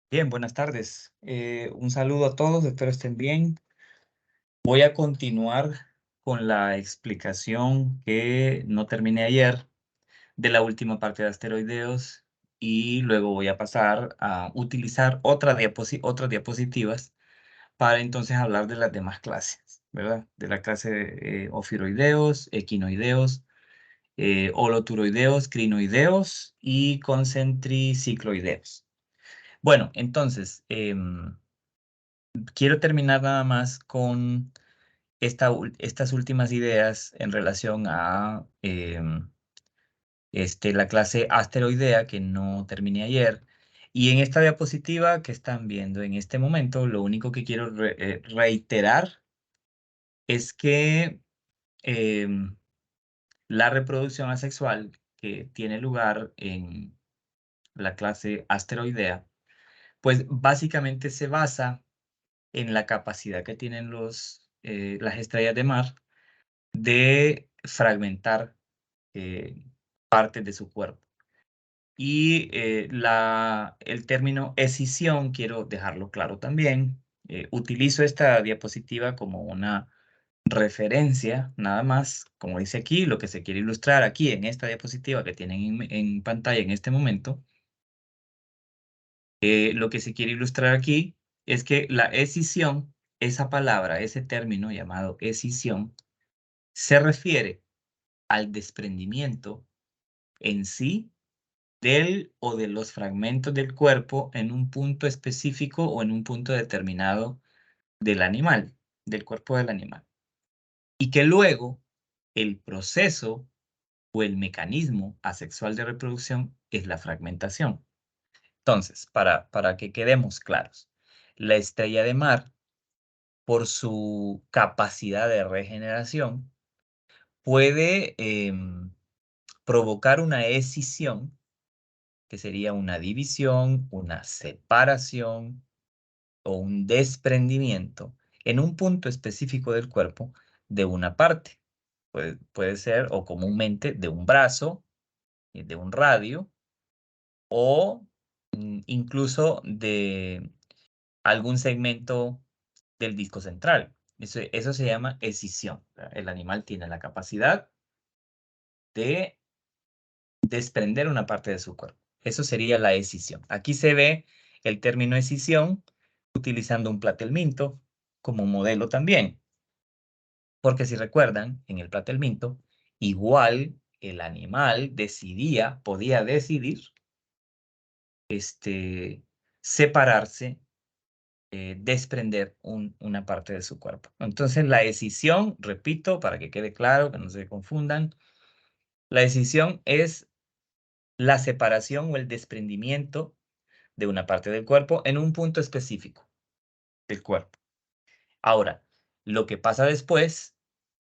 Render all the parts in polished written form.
Bien, buenas tardes. Un saludo a todos, espero estén bien. Voy a continuar con la explicación que no terminé ayer de la última parte de asteroideos y luego voy a pasar a utilizar otras diapositivas para entonces hablar de las demás clases, ¿verdad? De la clase de ofiuroideos, equinoideos, holoturoideos, crinoideos y concentricicloideos. Bueno, entonces, quiero terminar nada más con estas últimas ideas en relación a la clase asteroidea que no terminé ayer. Y en esta diapositiva que están viendo en este momento, lo único que quiero reiterar es que em, la reproducción asexual que tiene lugar en la clase asteroidea, pues básicamente se basa en la capacidad que tienen las estrellas de mar de fragmentar partes de su cuerpo. Y el término escisión, quiero dejarlo claro también. Utilizo esta diapositiva como una referencia, nada más, como dice aquí, lo que se quiere ilustrar aquí en esta diapositiva que tienen en pantalla en este momento. Lo que se quiere ilustrar aquí es que la escisión, esa palabra, ese término llamado escisión, se refiere al desprendimiento en sí del o de los fragmentos del cuerpo en un punto específico o en un punto determinado del animal, del cuerpo del animal. Y que luego el proceso o el mecanismo asexual de reproducción es la fragmentación. Entonces, para que quedemos claros, la estrella de mar, por su capacidad de regeneración, puede provocar una escisión, que sería una división, una separación o un desprendimiento en un punto específico del cuerpo de una parte. Puede ser, o comúnmente, de un brazo, de un radio, o incluso de algún segmento del disco central. Eso se llama escisión. El animal tiene la capacidad de desprender una parte de su cuerpo. Eso sería la escisión. Aquí se ve el término escisión utilizando un platelminto como modelo también. Porque si recuerdan, en el platelminto, igual el animal podía decidir separarse, desprender una parte de su cuerpo. Entonces, la escisión, repito, para que quede claro, que no se confundan, la escisión es la separación o el desprendimiento de una parte del cuerpo en un punto específico del cuerpo. Ahora, lo que pasa después,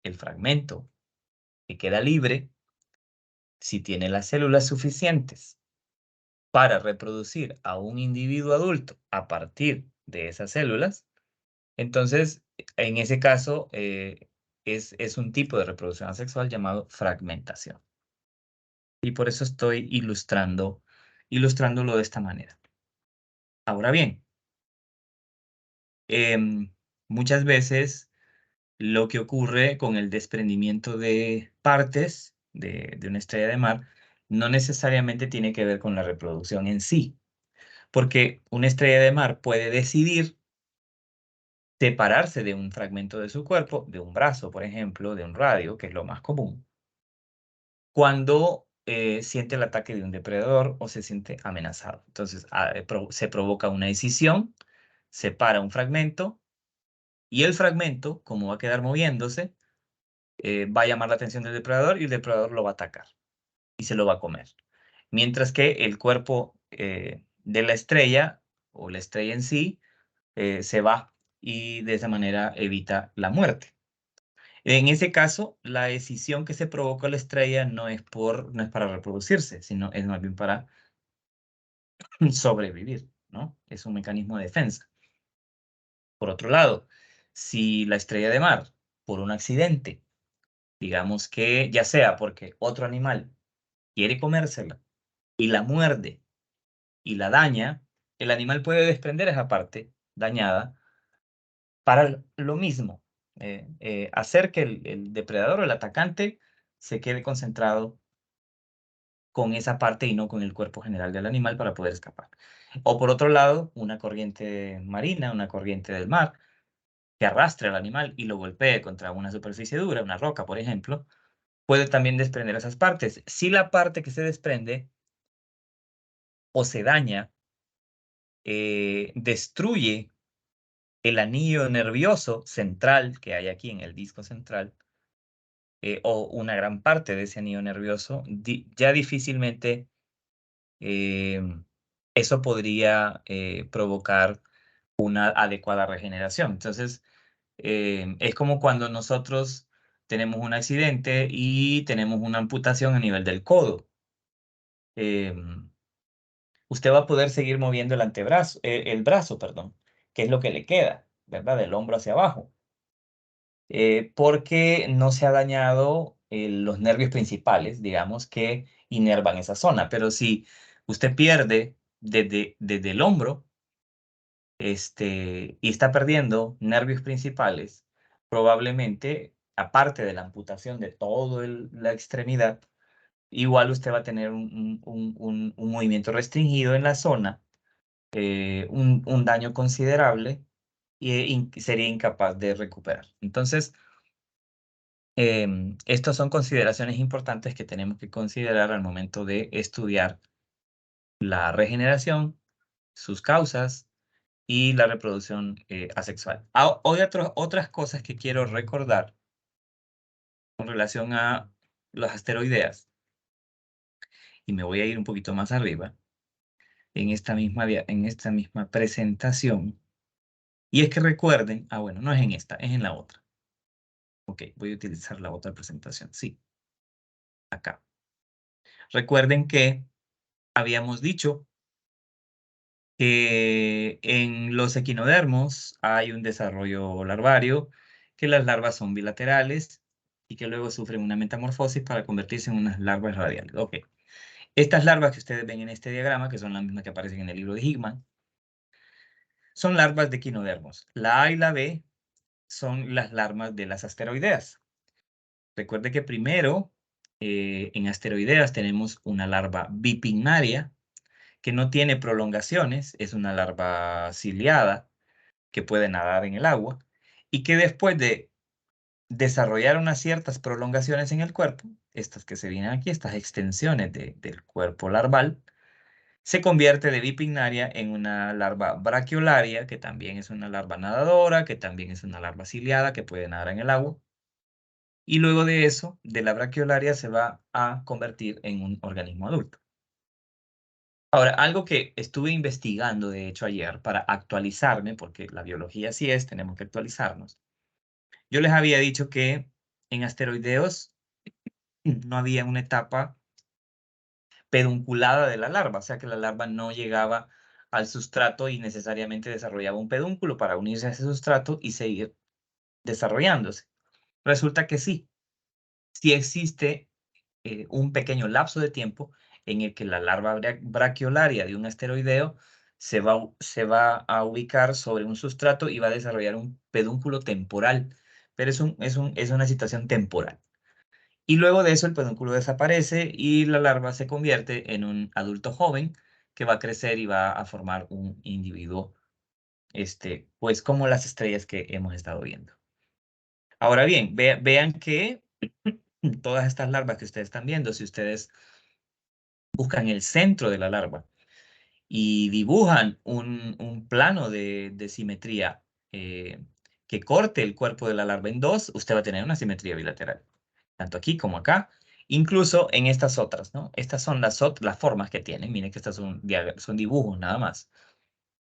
el fragmento que queda libre, si tiene las células suficientes para reproducir a un individuo adulto a partir de esas células, entonces, en ese caso, es un tipo de reproducción asexual llamado fragmentación. Y por eso estoy ilustrándolo de esta manera. Ahora bien, muchas veces lo que ocurre con el desprendimiento de partes de una estrella de mar no necesariamente tiene que ver con la reproducción en sí, porque una estrella de mar puede decidir separarse de un fragmento de su cuerpo, de un brazo, por ejemplo, de un radio, que es lo más común, cuando siente el ataque de un depredador o se siente amenazado. Entonces, se provoca una escisión, separa un fragmento y el fragmento, como va a quedar moviéndose, va a llamar la atención del depredador y el depredador lo va a atacar y se lo va a comer. Mientras que el cuerpo de la estrella o la estrella en sí se va y de esa manera evita la muerte. En ese caso, la decisión que se provoca la estrella no es para reproducirse, sino es más bien para sobrevivir, ¿no? Es un mecanismo de defensa. Por otro lado, si la estrella de mar, por un accidente, digamos que ya sea porque otro animal quiere comérsela y la muerde y la daña, el animal puede desprender esa parte dañada para lo mismo, hacer que el depredador o el atacante se quede concentrado con esa parte y no con el cuerpo general del animal para poder escapar. O por otro lado, una corriente marina, una corriente del mar, que arrastre al animal y lo golpee contra una superficie dura, una roca, por ejemplo, puede también desprender esas partes. Si la parte que se desprende o se daña, destruye el anillo nervioso central que hay aquí en el disco central, o una gran parte de ese anillo nervioso, ya difícilmente eso podría provocar una adecuada regeneración. Entonces, es como cuando nosotros tenemos un accidente y tenemos una amputación a nivel del codo. Em, Usted va a poder seguir moviendo el antebrazo, el brazo, perdón, que es lo que le queda, ¿verdad? Del hombro hacia abajo, porque no se ha dañado los nervios principales, digamos, que inervan esa zona. Pero si usted pierde desde el hombro, y está perdiendo nervios principales, probablemente, aparte de la amputación de toda la extremidad, igual usted va a tener un movimiento restringido en la zona, un daño considerable y sería incapaz de recuperar. Entonces, estas son consideraciones importantes que tenemos que considerar al momento de estudiar la regeneración, sus causas y la reproducción asexual. Hoy otras cosas que quiero recordar con relación a los asteroideas, y me voy a ir un poquito más arriba, en esta misma presentación, y es que recuerden, bueno, no es en esta, es en la otra. Ok, voy a utilizar la otra presentación, sí, acá. Recuerden que habíamos dicho que en los equinodermos hay un desarrollo larvario, que las larvas son bilaterales y que luego sufren una metamorfosis para convertirse en unas larvas radiales. Ok. Estas larvas que ustedes ven en este diagrama, que son las mismas que aparecen en el libro de Hickman, son larvas de equinodermos. La A y la B son las larvas de las asteroideas. Recuerde que primero, en asteroideas tenemos una larva bipinnaria, que no tiene prolongaciones, es una larva ciliada, que puede nadar en el agua, y que después de desarrollar unas ciertas prolongaciones en el cuerpo, estas que se vienen aquí, estas extensiones del cuerpo larval, se convierte de bipinnaria en una larva braquiolaria, que también es una larva nadadora, que también es una larva ciliada, que puede nadar en el agua. Y luego de eso, de la braquiolaria se va a convertir en un organismo adulto. Ahora, algo que estuve investigando, de hecho, ayer para actualizarme, porque la biología así es, tenemos que actualizarnos. Yo les había dicho que en asteroideos no había una etapa pedunculada de la larva, o sea que la larva no llegaba al sustrato y necesariamente desarrollaba un pedúnculo para unirse a ese sustrato y seguir desarrollándose. Resulta que sí existe un pequeño lapso de tiempo en el que la larva braquiolaria de un asteroideo se va a ubicar sobre un sustrato y va a desarrollar un pedúnculo temporal, pero es una situación temporal. Y luego de eso el pedúnculo desaparece y la larva se convierte en un adulto joven que va a crecer y va a formar un individuo, pues como las estrellas que hemos estado viendo. Ahora bien, vean que todas estas larvas que ustedes están viendo, si ustedes buscan el centro de la larva y dibujan un plano de simetría que corte el cuerpo de la larva en dos, usted va a tener una simetría bilateral, tanto aquí como acá, incluso en estas otras, ¿no? Estas son las formas que tienen, miren que estas son dibujos nada más.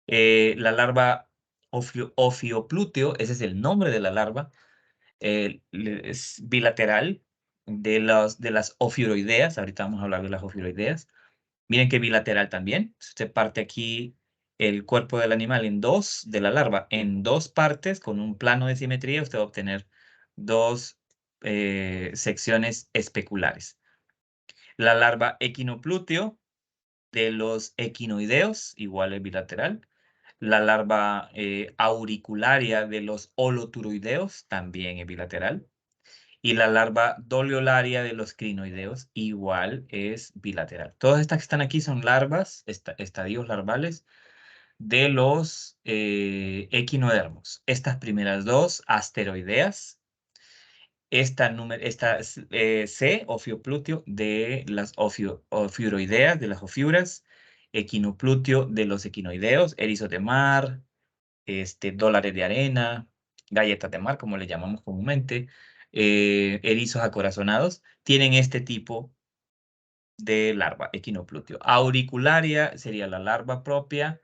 La larva Ophiopluteo, ese es el nombre de la larva, es bilateral de las ofiuroideas, ahorita vamos a hablar de las ofiuroideas. Miren que bilateral también. Si usted parte aquí el cuerpo del animal en dos, de la larva, en dos partes con un plano de simetría, usted va a obtener dos secciones especulares. La larva equinopluteo de los equinoideos, igual es bilateral. La larva auricularia de los holoturoideos también es bilateral. Y la larva doliolaria de los crinoideos igual es bilateral. Todas estas que están aquí son larvas, estadios larvales de los equinodermos. Estas primeras dos, asteroideas. Esta C, ofioplutio, de las ofiuroideas, de las ofiuras. Equinoplutio de los equinoideos, erizos de mar, dólares de arena, galletas de mar, como le llamamos comúnmente, erizos acorazonados, tienen este tipo de larva, equinoplutio. Auricularia sería la larva propia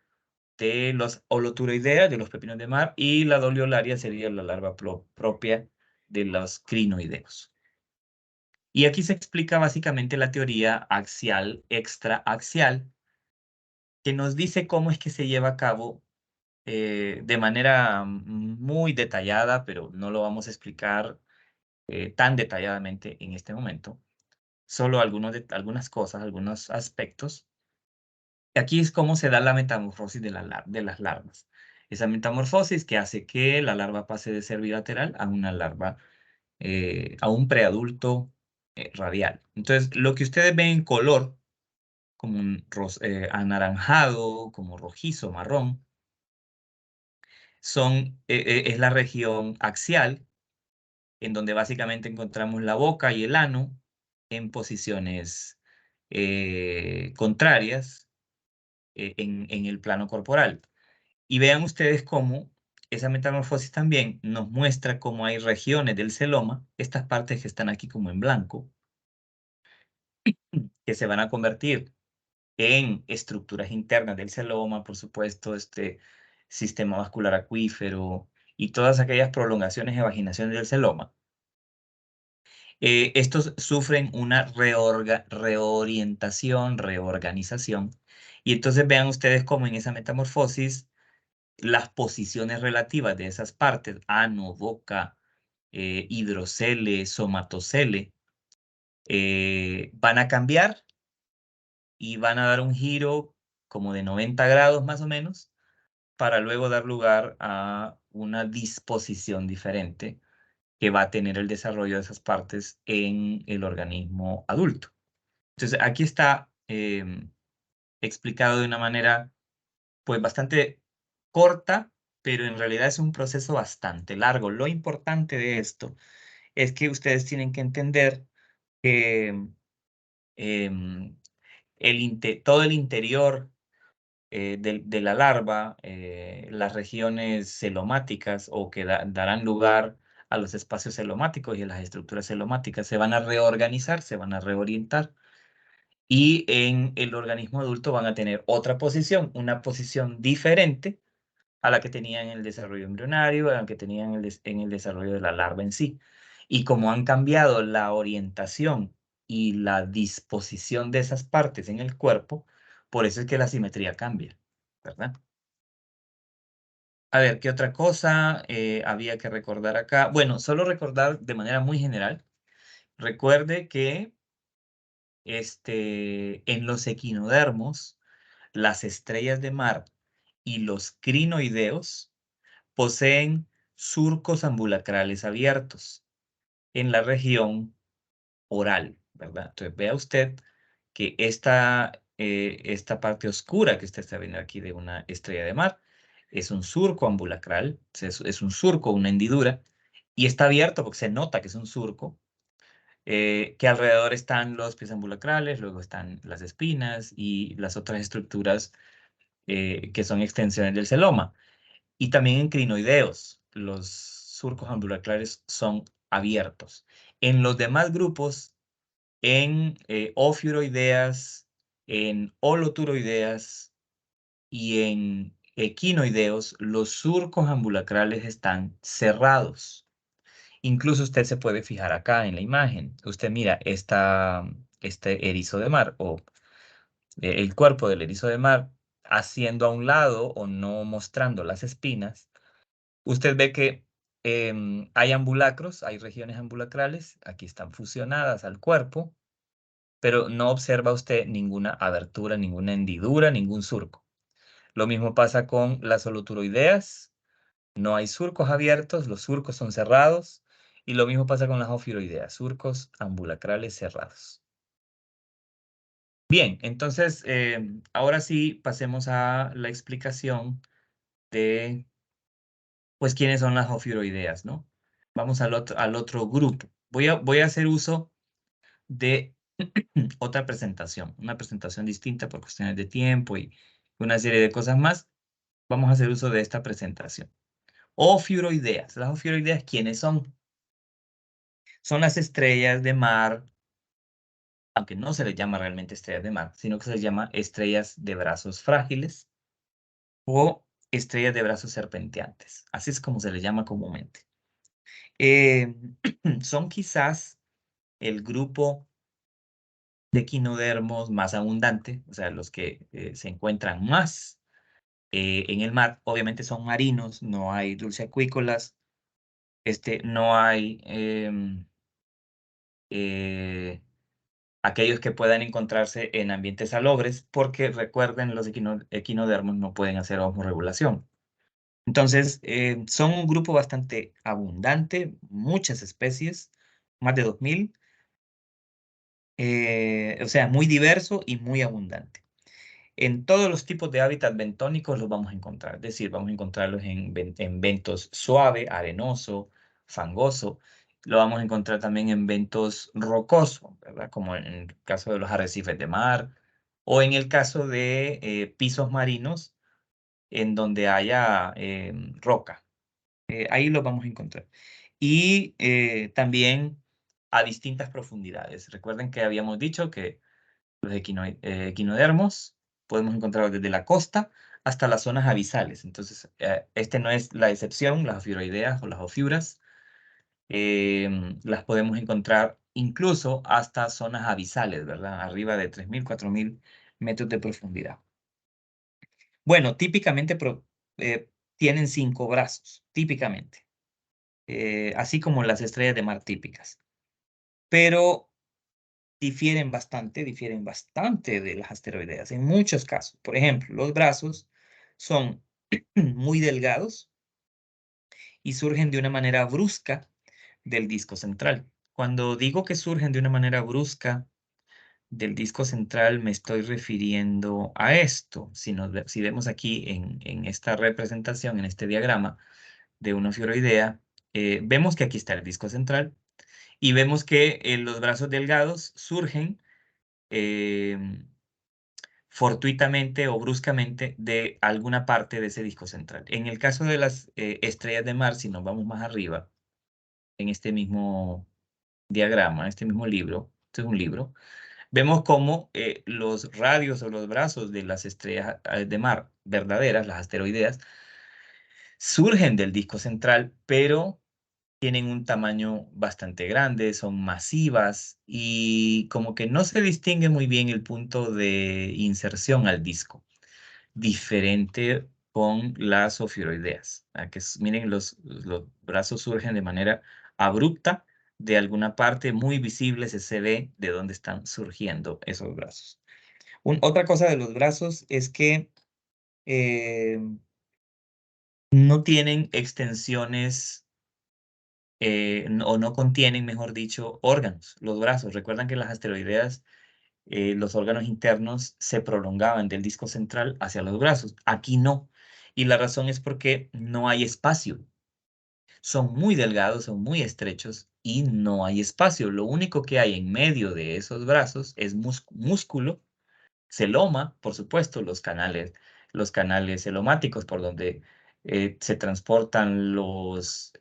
de los holoturoideas, de los pepinos de mar, y la doliolaria sería la larva propia de los crinoideos. Y aquí se explica básicamente la teoría axial, extraaxial, que nos dice cómo es que se lleva a cabo de manera muy detallada, pero no lo vamos a explicar tan detalladamente en este momento. Solo algunas cosas, algunos aspectos. Aquí es cómo se da la metamorfosis de las larvas. Esa metamorfosis que hace que la larva pase de ser bilateral a una larva, a un preadulto radial. Entonces, lo que ustedes ven en color, como un anaranjado, como rojizo, marrón, es la región axial, en donde básicamente encontramos la boca y el ano en posiciones contrarias en el plano corporal. Y vean ustedes cómo esa metamorfosis también nos muestra cómo hay regiones del celoma, estas partes que están aquí como en blanco, que se van a convertir en estructuras internas del celoma, por supuesto, este sistema vascular acuífero y todas aquellas prolongaciones y vaginaciones del celoma. Estos sufren una reorientación, reorganización. Y entonces vean ustedes cómo en esa metamorfosis las posiciones relativas de esas partes, ano, boca, hidrocele, somatocele, van a cambiar y van a dar un giro como de 90 grados más o menos, para luego dar lugar a una disposición diferente que va a tener el desarrollo de esas partes en el organismo adulto. Entonces, aquí está explicado de una manera, pues, bastante corta, pero en realidad es un proceso bastante largo. Lo importante de esto es que ustedes tienen que entender que em, todo el interior de la larva, las regiones celomáticas o que darán lugar a los espacios celomáticos y a las estructuras celomáticas se van a reorganizar, se van a reorientar y en el organismo adulto van a tener otra posición, una posición diferente a la que tenían en el desarrollo embrionario, a la que tenían en el desarrollo de la larva en sí. Y como han cambiado la orientación y la disposición de esas partes en el cuerpo, por eso es que la simetría cambia, ¿verdad? A ver, ¿qué otra cosa había que recordar acá? Bueno, solo recordar de manera muy general. Recuerde que en los equinodermos, las estrellas de mar y los crinoideos poseen surcos ambulacrales abiertos en la región oral, ¿verdad? Entonces vea usted que esta parte oscura que usted está viendo aquí de una estrella de mar es un surco ambulacral, es un surco, una hendidura, y está abierto porque se nota que es un surco, que alrededor están los pies ambulacrales, luego están las espinas y las otras estructuras que son extensiones del celoma. Y también en crinoideos, los surcos ambulacrales son abiertos. En los demás grupos, en ofiuroideas, en holoturoideas y en equinoideos, los surcos ambulacrales están cerrados. Incluso usted se puede fijar acá en la imagen. Usted mira este erizo de mar o el cuerpo del erizo de mar haciendo a un lado o no mostrando las espinas. Usted ve que hay ambulacros, hay regiones ambulacrales, aquí están fusionadas al cuerpo, pero no observa usted ninguna abertura, ninguna hendidura, ningún surco. Lo mismo pasa con las soluturoideas. No hay surcos abiertos, los surcos son cerrados. Y lo mismo pasa con las ofiuroideas, surcos ambulacrales cerrados. Bien, entonces, ahora sí pasemos a la explicación de, pues, quiénes son las ofiuroideas, ¿no? Vamos al otro grupo. Voy a hacer uso de otra presentación, una presentación distinta por cuestiones de tiempo y una serie de cosas más. Vamos a hacer uso de esta presentación. Ofiuroideas. Las ofiuroideas, ¿quiénes son? Son las estrellas de mar, aunque no se les llama realmente estrellas de mar, sino que se les llama estrellas de brazos frágiles o estrellas de brazos serpenteantes. Así es como se les llama comúnmente. Eh, son quizás el grupo de equinodermos más abundante, o sea, los que se encuentran más en el mar. Obviamente son marinos, no hay dulceacuícolas, no hay eh, aquellos que puedan encontrarse en ambientes salobres, porque recuerden, los equinodermos no pueden hacer osmorregulación. Entonces, son un grupo bastante abundante, muchas especies, más de 2000, o sea, muy diverso y muy abundante. En todos los tipos de hábitats bentónicos los vamos a encontrar, es decir, vamos a encontrarlos en bentos suave, arenoso, fangoso. Lo vamos a encontrar también en bentos rocoso, ¿verdad? Como en el caso de los arrecifes de mar, o en el caso de pisos marinos en donde haya roca. Ahí los vamos a encontrar. Y también a distintas profundidades. Recuerden que habíamos dicho que los equinodermos podemos encontrarlos desde la costa hasta las zonas abisales. Entonces, este no es la excepción, las ofiuroideas o las ofiuras. Las podemos encontrar incluso hasta zonas abisales, ¿verdad? Arriba de 3000, 4000 metros de profundidad. Bueno, típicamente tienen 5 brazos, típicamente, así como las estrellas de mar típicas. Pero difieren bastante de las asteroideas en muchos casos. Por ejemplo, los brazos son muy delgados y surgen de una manera brusca del disco central. Cuando digo que surgen de una manera brusca del disco central, me estoy refiriendo a esto. Si vemos aquí en esta representación, en este diagrama de una fibroidea, vemos que aquí está el disco central y vemos que los brazos delgados surgen fortuitamente o bruscamente de alguna parte de ese disco central. En el caso de las estrellas de mar, si nos vamos más arriba, en este mismo diagrama, en este mismo libro, este es un libro, vemos cómo los radios o los brazos de las estrellas de mar verdaderas, las asteroideas, surgen del disco central, pero tienen un tamaño bastante grande, son masivas y como que no se distingue muy bien el punto de inserción al disco, diferente con las ofiuroideas. Miren, los brazos surgen de manera abrupta, de alguna parte muy visible se ve de dónde están surgiendo esos brazos. Otra cosa de los brazos es que eh, no tienen extensiones o no contienen, mejor dicho, órganos, los brazos. Recuerdan que las asteroideas, los órganos internos se prolongaban del disco central hacia los brazos. Aquí no. Y la razón es porque no hay espacio. Son muy delgados, son muy estrechos y no hay espacio. Lo único que hay en medio de esos brazos es músculo, celoma, por supuesto, los canales celomáticos por donde se transportan los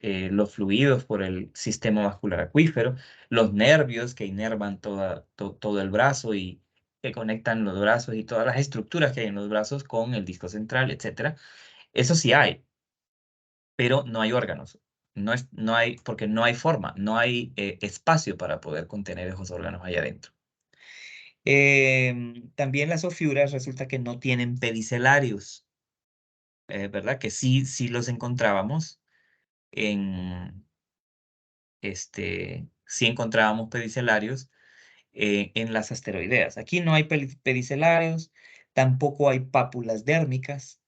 fluidos por el sistema vascular acuífero, los nervios que inervan todo el brazo y que conectan los brazos y todas las estructuras que hay en los brazos con el disco central, etcétera. Eso sí hay, pero no hay órganos. No hay, porque no hay forma, no hay espacio para poder contener esos órganos allá adentro. También las ofiuras resulta que no tienen pedicelarios, ¿verdad? Que sí los encontrábamos sí encontrábamos pedicelarios en las asteroideas. Aquí no hay pedicelares, tampoco hay pápulas dérmicas,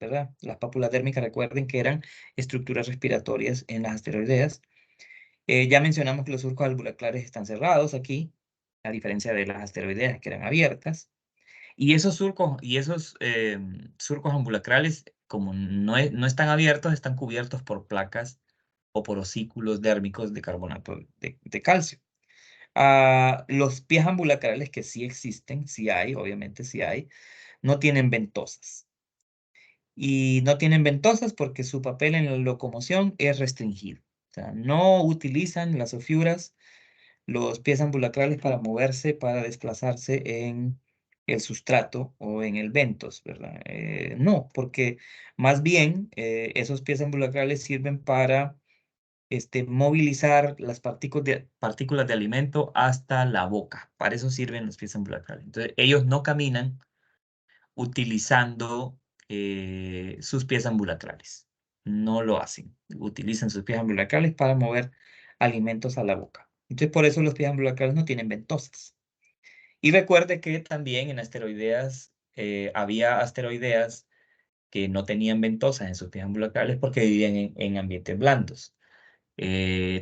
¿verdad? Las pápulas dérmicas, recuerden que eran estructuras respiratorias en las asteroideas. Ya mencionamos que los surcos albulacrares están cerrados aquí, a diferencia de las asteroideas que eran abiertas. Y esos surcos ambulacrales, como no están abiertos, están cubiertos por placas o por osículos dérmicos de carbonato de calcio. Los pies ambulacrales que sí existen, sí hay, obviamente sí hay, no tienen ventosas. Y no tienen ventosas porque su papel en la locomoción es restringido. O sea, no utilizan las ofiuras, los pies ambulacrales para moverse, para desplazarse en el sustrato o en el ventos, ¿verdad? No, porque más bien esos pies ambulacrales sirven para movilizar las partículas de alimento hasta la boca. Para eso sirven los pies ambulacrales. Entonces, ellos no caminan utilizando sus pies ambulacrales. No lo hacen. Utilizan sus pies ambulacrales para mover alimentos a la boca. Entonces, por eso los pies ambulacrales no tienen ventosas. Y recuerde que también en asteroideas, había asteroideas que no tenían ventosas en sus pies ambulacrales porque vivían en ambientes blandos.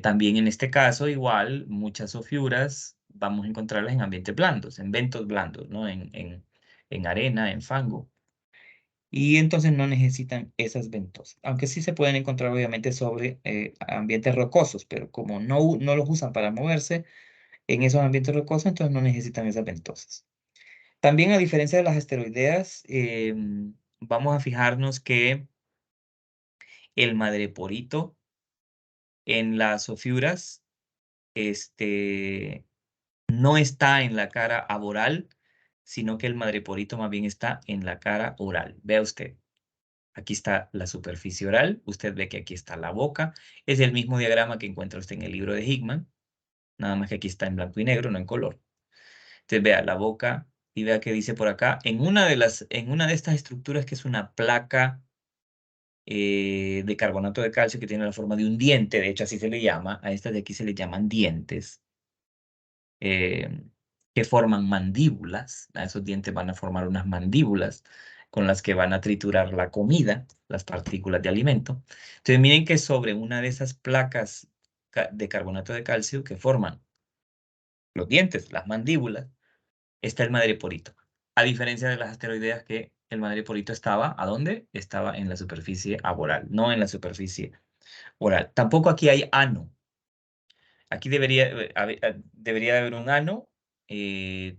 También en este caso, igual, muchas ofiuras vamos a encontrarlas en ambientes blandos, en ventos blandos, ¿no? En arena, en fango. Y entonces no necesitan esas ventosas. Aunque sí se pueden encontrar, obviamente, sobre ambientes rocosos, pero como no los usan para moverse en esos ambientes rocosos, entonces no necesitan esas ventosas. También, a diferencia de las asteroideas, vamos a fijarnos que el madreporito en las ofiuras, no está en la cara aboral, sino que el madreporito más bien está en la cara oral. Vea usted, aquí está la superficie oral, usted ve que aquí está la boca, es el mismo diagrama que encuentra usted en el libro de Hickman, nada más que aquí está en blanco y negro, no en color. Entonces vea la boca y vea que dice por acá, en una de estas estructuras que es una placa de carbonato de calcio que tiene la forma de un diente, de hecho así se le llama, a estas de aquí se le llaman dientes. eh, que forman mandíbulas. A esos dientes van a formar unas mandíbulas con las que van a triturar la comida, las partículas de alimento. Entonces miren que sobre una de esas placas de carbonato de calcio que forman los dientes, las mandíbulas, está el madreporito. A diferencia de las asteroideas que el madreporito estaba, ¿a dónde? Estaba en la superficie aboral, no en la superficie oral. Tampoco aquí hay ano. Aquí debería de haber un ano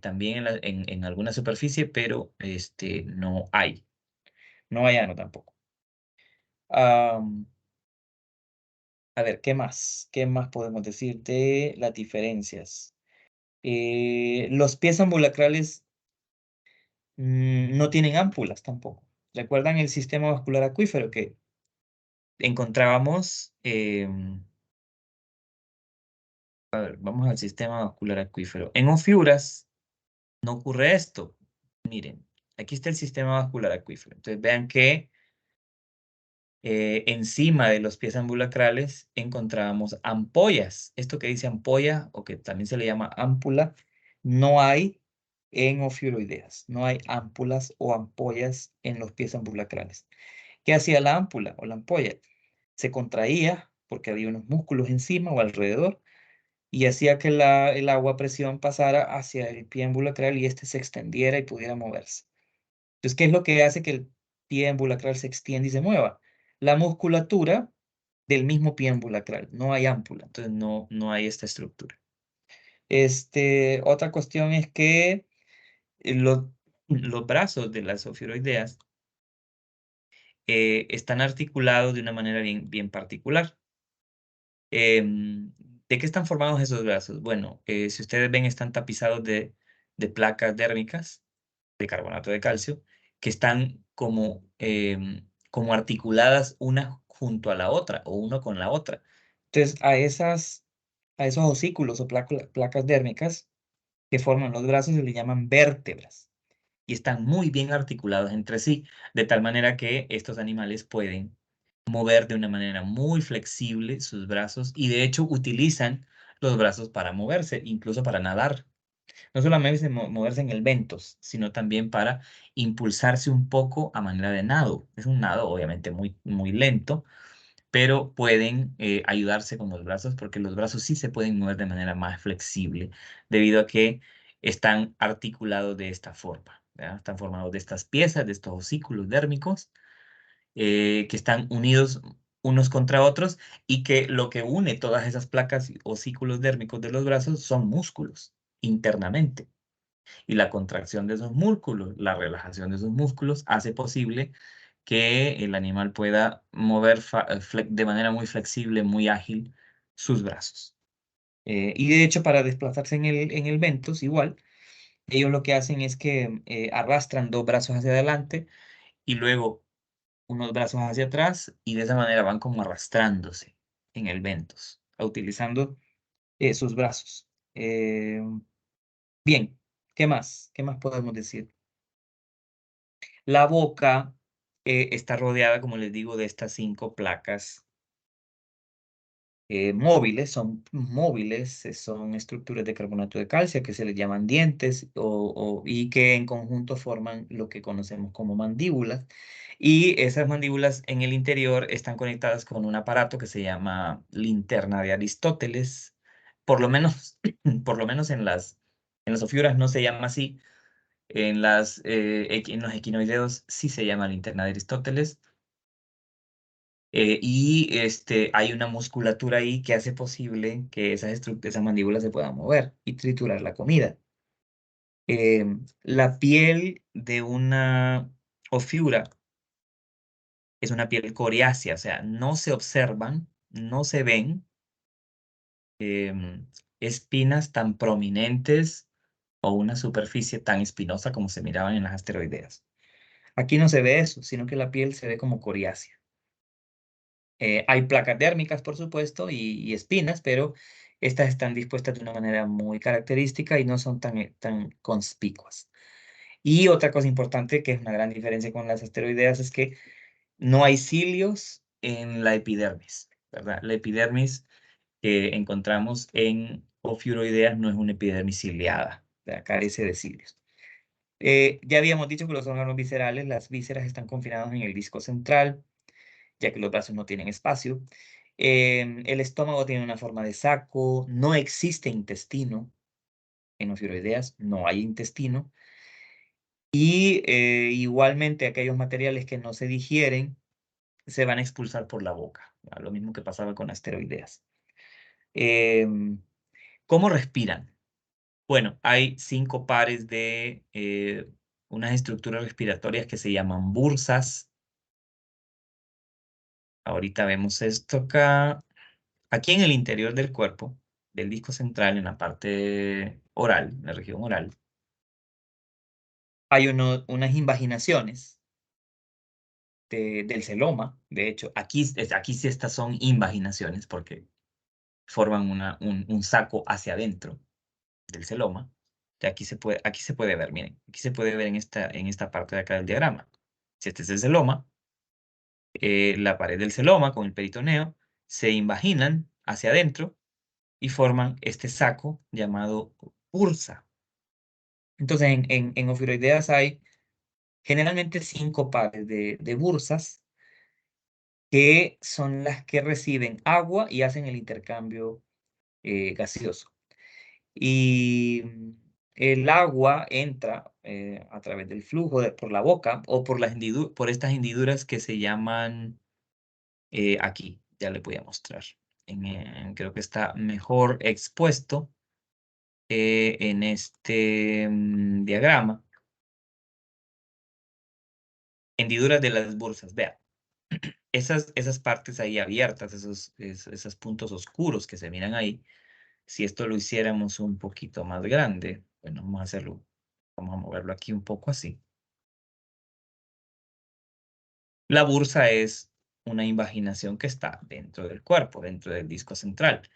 también en alguna superficie, pero no hay. No hay ano tampoco. Am, a ver, ¿qué más? ¿Qué más podemos decir de las diferencias? Los pies ambulacrales no tienen ámpulas tampoco. ¿Recuerdan el sistema vascular acuífero que encontrábamos? A ver, vamos al sistema vascular acuífero. En Ofiuras no ocurre esto. Miren, aquí está el sistema vascular acuífero. Entonces vean que encima de los pies ambulacrales encontrábamos ampollas. Esto que dice ampolla o que también se le llama ámpula, no hay en ofiuroideas. No hay ámpulas o ampollas en los pies ambulacrales. ¿Qué hacía la ámpula o la ampolla? Se contraía porque había unos músculos encima o alrededor y hacía que el agua a presión pasara hacia el pie ambulacral y este se extendiera y pudiera moverse. Entonces, ¿qué es lo que hace que el pie ambulacral se extienda y se mueva? La musculatura del mismo pie ambulacral. No hay ámpula, entonces no hay esta estructura. Otra cuestión es que los brazos de las ofiuroideas están articulados de una manera bien particular. ¿De qué están formados esos brazos? Bueno, si ustedes ven, están tapizados de placas dérmicas de carbonato de calcio que están como articuladas una junto a la otra o una con la otra. Entonces, a esos osículos o placas dérmicas que forman los brazos se le llaman vértebras y están muy bien articulados entre sí, de tal manera que estos animales pueden mover de una manera muy flexible sus brazos y de hecho utilizan los brazos para moverse, incluso para nadar. No solamente moverse en el ventos, sino también para impulsarse un poco a manera de nado. Es un nado obviamente muy, muy lento, pero pueden ayudarse con los brazos porque los brazos sí se pueden mover de manera más flexible debido a que están articulados de esta forma, ¿verdad? Están formados de estas piezas, de estos osículos dérmicos que están unidos unos contra otros y que lo que une todas esas placas y osículos dérmicos de los brazos son músculos internamente. Y la contracción de esos músculos, la relajación de esos músculos hace posible que el animal pueda mover de manera muy flexible, muy ágil sus brazos. Y de hecho, para desplazarse en el ventos, igual, ellos lo que hacen es que arrastran dos brazos hacia adelante y luego unos brazos hacia atrás y de esa manera van como arrastrándose en el ventos, utilizando sus brazos. Bien, ¿qué más? ¿Qué más podemos decir? La boca está rodeada, como les digo, de estas 5 placas móviles, son estructuras de carbonato de calcio que se les llaman dientes y que en conjunto forman lo que conocemos como mandíbulas. Y esas mandíbulas en el interior están conectadas con un aparato que se llama linterna de Aristóteles. Por lo menos, por lo menos en las ofiuras no se llama así. En los equinoideos sí se llama linterna de Aristóteles. Y hay una musculatura ahí que hace posible que esa mandíbula se pueda mover y triturar la comida. La piel de una ofiura es una piel coriácea, o sea, no se observan, no se ven espinas tan prominentes o una superficie tan espinosa como se miraban en las asteroideas. Aquí no se ve eso, sino que la piel se ve como coriácea. Hay placas dérmicas, por supuesto, y espinas, pero estas están dispuestas de una manera muy característica y no son tan conspicuas. Y otra cosa importante, que es una gran diferencia con las asteroideas, es que no hay cilios en la epidermis, ¿verdad? La epidermis que encontramos en Ophiuroideas no es una epidermis ciliada, ¿verdad? Carece de cilios. Ya habíamos dicho que los órganos viscerales, las vísceras, están confinados en el disco central, ya que los brazos no tienen espacio. El estómago tiene una forma de saco, no existe intestino. En Ophiuroideas no hay intestino. Y igualmente aquellos materiales que no se digieren se van a expulsar por la boca. Lo mismo que pasaba con asteroideas. Em, ¿Cómo respiran? Bueno, hay 5 pares de unas estructuras respiratorias que se llaman bursas. Ahorita vemos esto acá. Aquí en el interior del cuerpo, del disco central, en la parte oral, en la región oral, hay unas invaginaciones del celoma. De hecho, aquí sí estas son invaginaciones porque forman un saco hacia adentro del celoma. Y aquí se puede ver, miren, aquí se puede ver en esta parte de acá del diagrama. Si este es el celoma, la pared del celoma con el peritoneo se invaginan hacia adentro y forman este saco llamado bursa. Entonces, en Ophiuroideas hay generalmente 5 pares de bursas que son las que reciben agua y hacen el intercambio gaseoso. Y el agua entra a través del flujo por la boca o por estas hendiduras que se llaman aquí. Ya le voy a mostrar. Creo que está mejor expuesto en este diagrama. Hendiduras de las bursas, vean. Esas partes ahí abiertas, esos puntos oscuros que se miran ahí, si esto lo hiciéramos un poquito más grande, bueno, vamos a moverlo aquí un poco así. La bursa es una invaginación que está dentro del cuerpo, dentro del disco central.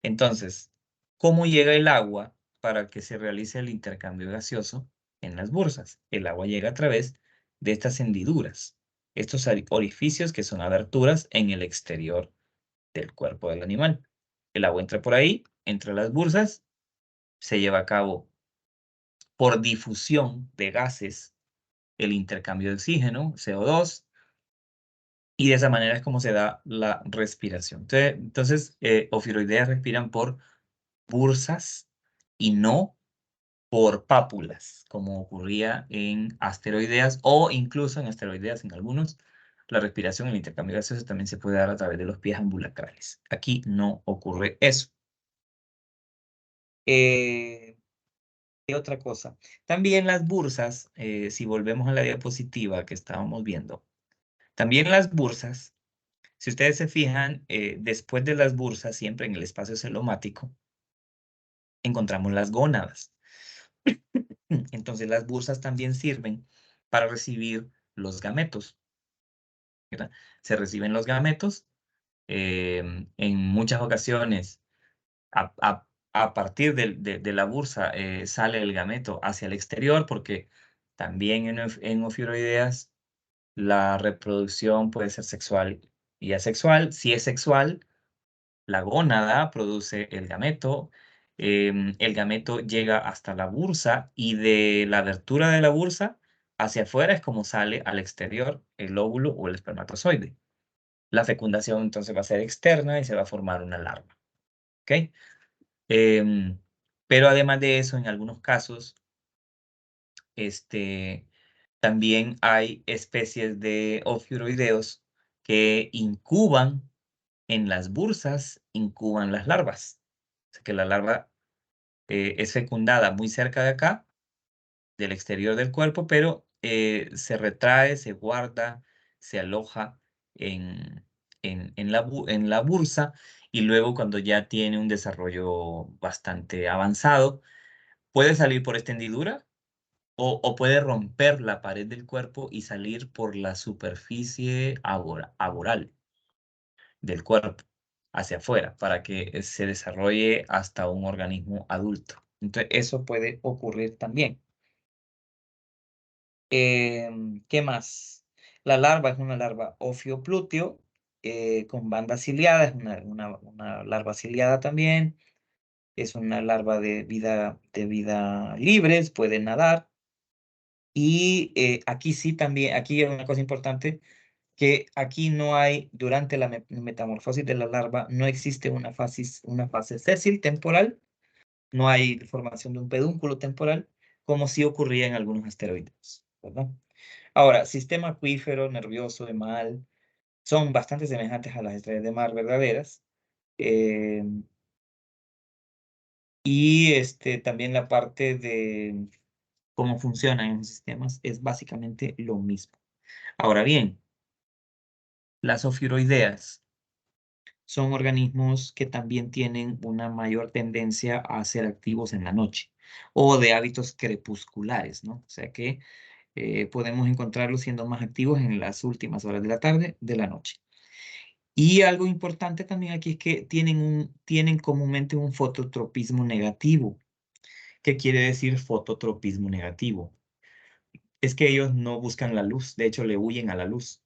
Entonces, ¿cómo llega el agua para que se realice el intercambio gaseoso en las bursas? El agua llega a través de estas hendiduras, estos orificios que son aberturas en el exterior del cuerpo del animal. El agua entra por ahí, entra a las bursas, se lleva a cabo por difusión de gases el intercambio de oxígeno, CO2, y de esa manera es como se da la respiración. Entonces, ofiuroideas respiran por bursas y no por pápulas, como ocurría en asteroideas o incluso en asteroideas en algunos. La respiración, el intercambio gaseoso también se puede dar a través de los pies ambulacrales. Aquí no ocurre eso. ¿Qué otra cosa? También las bursas, si volvemos a la diapositiva que estábamos viendo, también las bursas, si ustedes se fijan, después de las bursas, siempre en el espacio celomático, encontramos las gónadas. Entonces las bursas también sirven para recibir los gametos, ¿verdad? Se reciben los gametos en muchas ocasiones. A partir de la bursa sale el gameto hacia el exterior porque también en ofiuroideas la reproducción puede ser sexual y asexual. Si es sexual, la gónada produce el gameto llega hasta la bursa y de la abertura de la bursa hacia afuera es como sale al exterior el óvulo o el espermatozoide. La fecundación entonces va a ser externa y se va a formar una larva. ¿Ok? Pero además de eso, en algunos casos, este, también hay especies de ofiuroideos que incuban en las bursas, incuban las larvas. O sea que la larva es fecundada muy cerca de acá, del exterior del cuerpo, pero se retrae, se guarda, se aloja en, en la bursa y luego cuando ya tiene un desarrollo bastante avanzado, puede salir por esta hendidura o puede romper la pared del cuerpo y salir por la superficie aboral del cuerpo hacia afuera para que se desarrolle hasta un organismo adulto. Entonces, eso puede ocurrir también. ¿Qué más? La larva es una larva ofioplúteo con banda ciliada, es una larva ciliada también. Es una larva de vida libre, puede nadar. Y aquí sí también, aquí hay una cosa importante, que aquí no hay, durante la metamorfosis de la larva, no existe una fase sésil temporal, no hay formación de un pedúnculo temporal, como sí ocurría en algunos asteroides, ¿verdad? Ahora, sistema acuífero, nervioso, emal, son bastante semejantes a las estrellas de mar verdaderas. eh, y también la parte de cómo funcionan esos sistemas es básicamente lo mismo. Ahora bien, las ofiuroideas son organismos que también tienen una mayor tendencia a ser activos en la noche o de hábitos crepusculares, ¿no? O sea que podemos encontrarlos siendo más activos en las últimas horas de la tarde, de la noche. Y algo importante también aquí es que tienen comúnmente un fototropismo negativo. ¿Qué quiere decir fototropismo negativo? Es que ellos no buscan la luz, de hecho le huyen a la luz.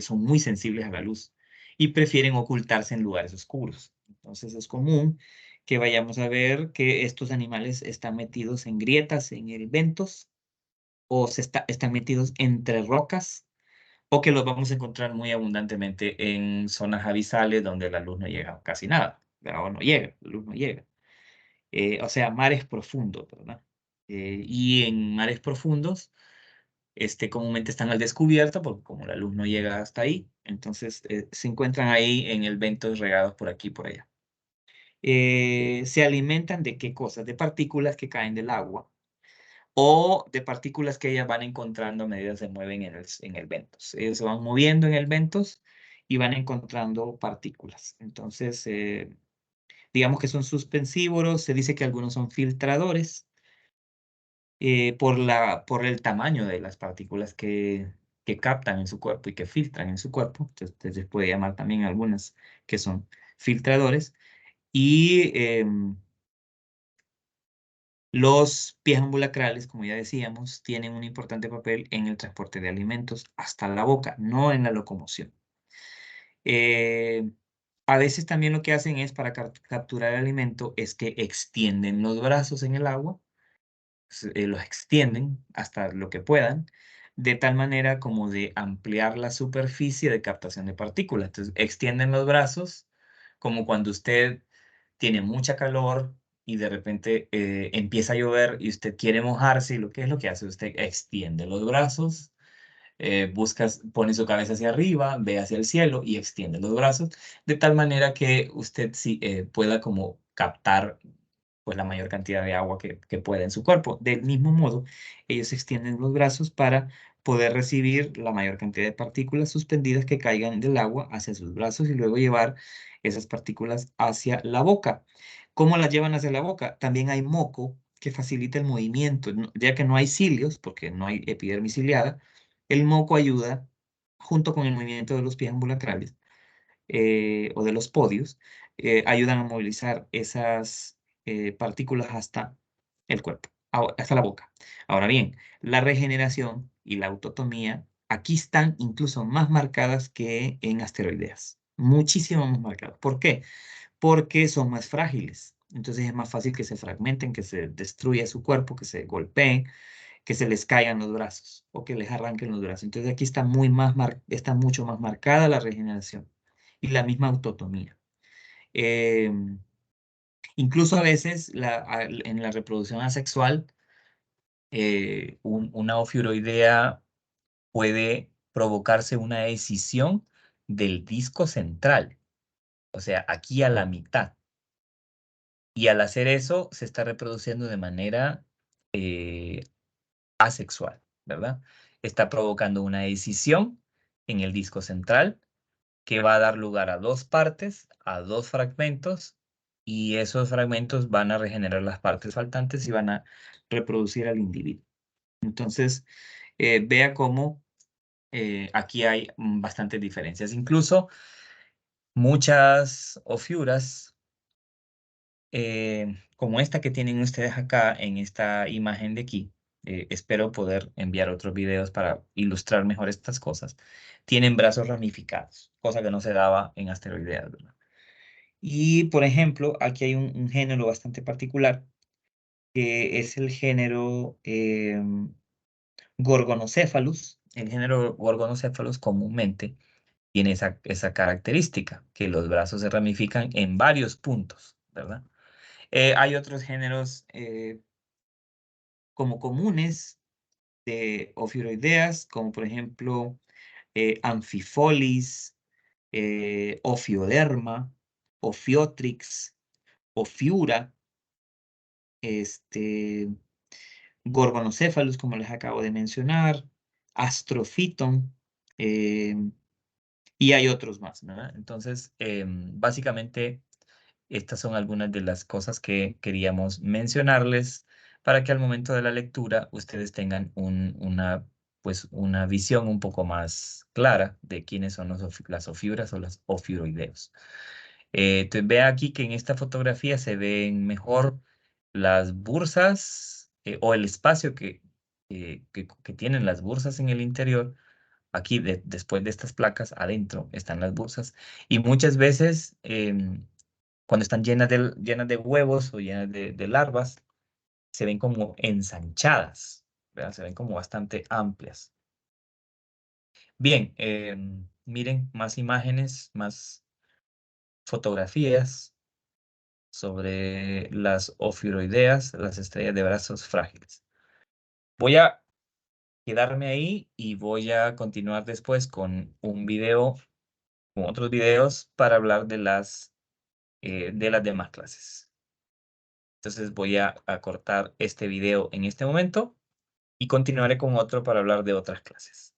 Son muy sensibles a la luz y prefieren ocultarse en lugares oscuros. Entonces es común que vayamos a ver que estos animales están metidos en grietas, en el ventos, o están metidos entre rocas, o que los vamos a encontrar muy abundantemente en zonas abisales donde la luz no llega casi nada, ¿verdad? O no llega, la luz no llega. O sea, mares profundos, ¿verdad? Y en mares profundos comúnmente están al descubierto porque como la luz no llega hasta ahí, entonces se encuentran ahí en el vento regados por aquí y por allá. Se alimentan de qué cosas? De partículas que caen del agua o de partículas que ellas van encontrando a medida que se mueven en el ventos. Ellos se van moviendo en el ventos y van encontrando partículas. Entonces, digamos que son suspensívoros, se dice que algunos son filtradores por el tamaño de las partículas que captan en su cuerpo y que filtran en su cuerpo. Entonces, se puede llamar también algunas que son filtradores. Y los pies ambulacrales, como ya decíamos, tienen un importante papel en el transporte de alimentos hasta la boca, no en la locomoción. Eh, a veces también lo que hacen es para capturar alimento es que extienden los brazos en el agua los extienden hasta lo que puedan, de tal manera como de ampliar la superficie de captación de partículas. Entonces, extienden los brazos, como cuando usted tiene mucha calor y de repente empieza a llover y usted quiere mojarse, y lo que es lo que hace, usted extiende los brazos, pone su cabeza hacia arriba, ve hacia el cielo y extiende los brazos, de tal manera que usted sí, pueda como captar pues la mayor cantidad de agua que pueda en su cuerpo. Del mismo modo, ellos extienden los brazos para poder recibir la mayor cantidad de partículas suspendidas que caigan del agua hacia sus brazos y luego llevar esas partículas hacia la boca. ¿Cómo las llevan hacia la boca? También hay moco que facilita el movimiento, ya que no hay cilios, porque no hay epidermis ciliada, el moco ayuda, junto con el movimiento de los pies ambulacriales o de los podios, ayudan a movilizar esas partículas hasta el cuerpo, hasta la boca. Ahora bien, la regeneración y la autotomía aquí están incluso más marcadas que en asteroideas, muchísimo más marcadas. ¿Por qué? Porque son más frágiles. Entonces es más fácil que se fragmenten, que se destruya su cuerpo, que se golpeen, que se les caigan los brazos o que les arranquen los brazos. Entonces aquí está, está mucho más marcada la regeneración y la misma autotomía. Incluso a veces en la reproducción asexual, una ofiuroidea puede provocarse una escisión del disco central, o sea, aquí a la mitad. Y al hacer eso, se está reproduciendo de manera asexual, ¿verdad? Está provocando una escisión en el disco central que va a dar lugar a dos partes, a dos fragmentos, y esos fragmentos van a regenerar las partes faltantes y van a reproducir al individuo. Entonces, vea cómo aquí hay bastantes diferencias. Incluso muchas ofiuras, como esta que tienen ustedes acá en esta imagen de aquí, espero poder enviar otros videos para ilustrar mejor estas cosas, tienen brazos ramificados, cosa que no se daba en asteroideas, ¿verdad? Y, por ejemplo, aquí hay un género bastante particular, que es el género Gorgonocephalus. El género Gorgonocephalus comúnmente tiene esa característica, que los brazos se ramifican en varios puntos, ¿verdad? Hay otros géneros como comunes de ofiuroideas, como por ejemplo Amphifolis, Ophioderma, Ophiotrix, Ophiura, este, Gorgonocephalus, como les acabo de mencionar, Astrophyton, eh, y hay otros más, ¿verdad? Entonces, básicamente, estas son algunas de las cosas que queríamos mencionarles para que al momento de la lectura ustedes tengan pues, una visión un poco más clara de quiénes son las ofiuras o las ofiuroideos. Entonces, vea aquí que en esta fotografía se ven mejor las bursas o el espacio que tienen las bursas en el interior. Aquí, después de estas placas, adentro están las bursas. Y muchas veces, cuando están llenas de huevos o llenas de larvas, se ven como ensanchadas, ¿verdad? Se ven como bastante amplias. Bien, miren más imágenes, más fotografías sobre las ofiuroideas, las estrellas de brazos frágiles. Voy a quedarme ahí y voy a continuar después con un video, con otros videos para hablar de las demás clases. Entonces voy a cortar este video en este momento y continuaré con otro para hablar de otras clases.